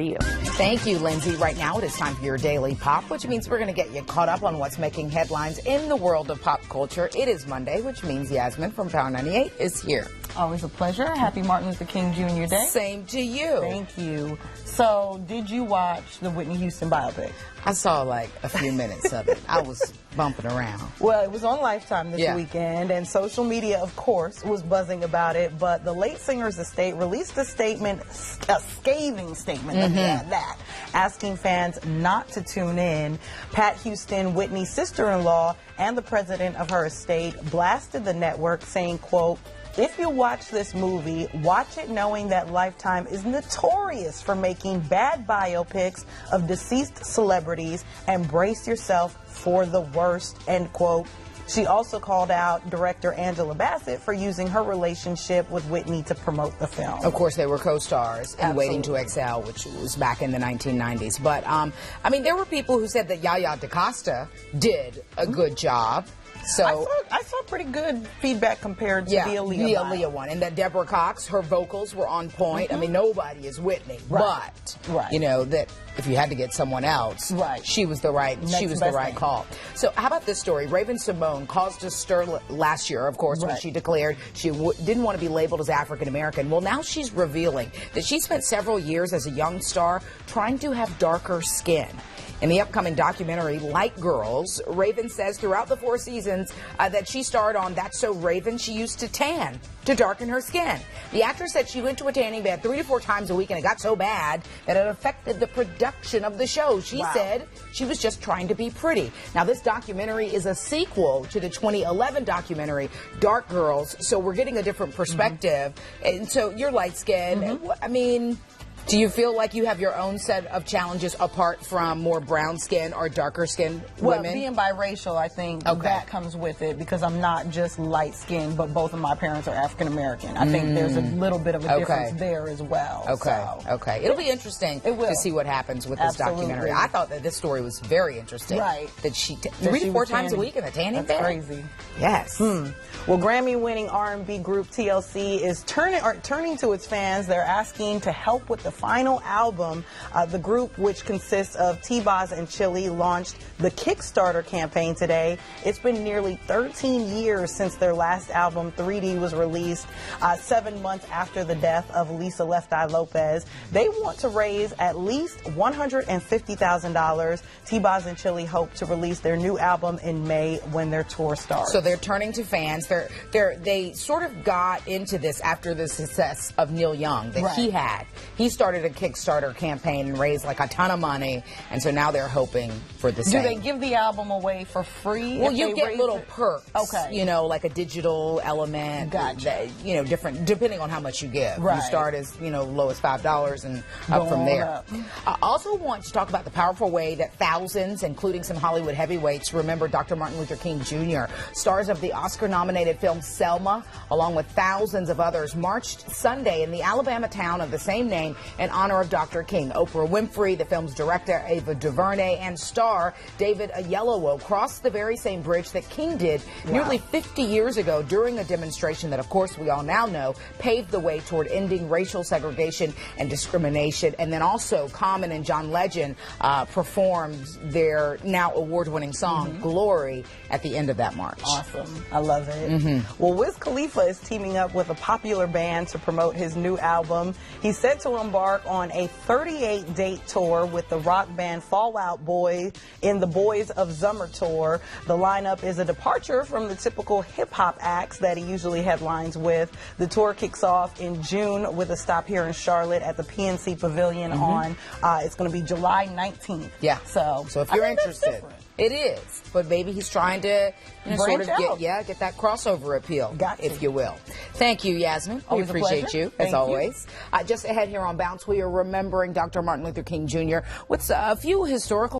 You. Thank you, Lindsay. Right now it is time for your Daily Pop, which means we're going to get you caught up on what's making headlines in the world of pop culture. It is Monday, which means Yasmin from Power 98 is here. Always a pleasure. Happy Martin Luther King Jr. Day. Same to you. Thank you. So, did you watch the Whitney Houston biopic? I saw like a few minutes of it. I was bumping around. Well, it was on Lifetime this weekend, and social media, of course, was buzzing about it. But the late singer's estate released a statement, a scathing statement, asking fans not to tune in. Pat Houston, Whitney's sister-in-law, and the president of her estate blasted the network, saying, quote, "If you watch this movie, watch it knowing that Lifetime is notorious for making bad biopics of deceased celebrities and brace yourself for the worst," end quote. She also called out director Angela Bassett for using her relationship with Whitney to promote the film. Of course, they were co-stars in Waiting to Exhale, which was back in the 1990s. But, I mean, there were people who said that Yaya DaCosta did a good job. So I saw pretty good feedback compared to the Aaliyah one, and that Deborah Cox, her vocals were on point. I mean, nobody is Whitney, but you know that if you had to get someone else, she was the right call. So how about this story? Raven-Symoné caused a stir last year, of course, when she declared she didn't want to be labeled as African American. Well, now she's revealing that she spent several years as a young star trying to have darker skin. In the upcoming documentary, Light Girls, Raven says throughout the 4 seasons that she starred on That's So Raven, she used to tan to darken her skin. The actress said she went to a tanning bed 3 to 4 times a week, and it got so bad that it affected the production of the show. She said she was just trying to be pretty. Now, this documentary is a sequel to the 2011 documentary, Dark Girls, so we're getting a different perspective. And so you're light-skinned. I mean, do you feel like you have your own set of challenges apart from more brown skin or darker skinned women? Well, being biracial, I think that comes with it because I'm not just light skinned, but both of my parents are African American. I think there's a little bit of a difference there as well. Okay. It'll be interesting to see what happens with this documentary. I thought that this story was very interesting. That she 3 to 4 times a week in a tanning bed. That's crazy. Yes. Well, Grammy-winning R&B group TLC is turning to its fans. They're asking to help with the final album. The group, which consists of T-Boz and Chili, launched the Kickstarter campaign today. It's been nearly 13 years since their last album, 3D, was released, 7 months after the death of Lisa Left Eye Lopez. They want to raise at least $150,000. T-Boz and Chili hope to release their new album in May when their tour starts. So they're turning to fans. They sort of got into this after the success of Neil Young that he had. He started a Kickstarter campaign and raised like a ton of money, and so now they're hoping for the same. Do they give the album away for free? Well, you get little perks. You know, like a digital element. That, you know, different depending on how much you give. You start as, you know, low as $5 and up from there. I also want to talk about the powerful way that thousands, including some Hollywood heavyweights, remember Dr. Martin Luther King Jr. Stars of the Oscar-nominated film Selma, along with thousands of others, marched Sunday in the Alabama town of the same name in honor of Dr. King. Oprah Winfrey, the film's director Ava DuVernay, and star David Oyelowo crossed the very same bridge that King did nearly 50 years ago during a demonstration that, of course, we all now know paved the way toward ending racial segregation and discrimination. And then also Common and John Legend performed their now award-winning song Glory at the end of that march. Awesome. I love it. Well, Wiz Khalifa is teaming up with a popular band to promote his new album. He's set to embark on a 38-date tour with the rock band Fall Out Boy in the Boys of Summer tour. The lineup is a departure from the typical hip-hop acts that he usually headlines with. The tour kicks off in June with a stop here in Charlotte at the PNC Pavilion on, it's going to be July 19th. So if you're interested. It is, but maybe he's trying to sort of get that crossover appeal, if you will. Thank you, Yasmin. We appreciate you, as always. Just ahead here on Bounce, we are remembering Dr. Martin Luther King Jr. with a few historical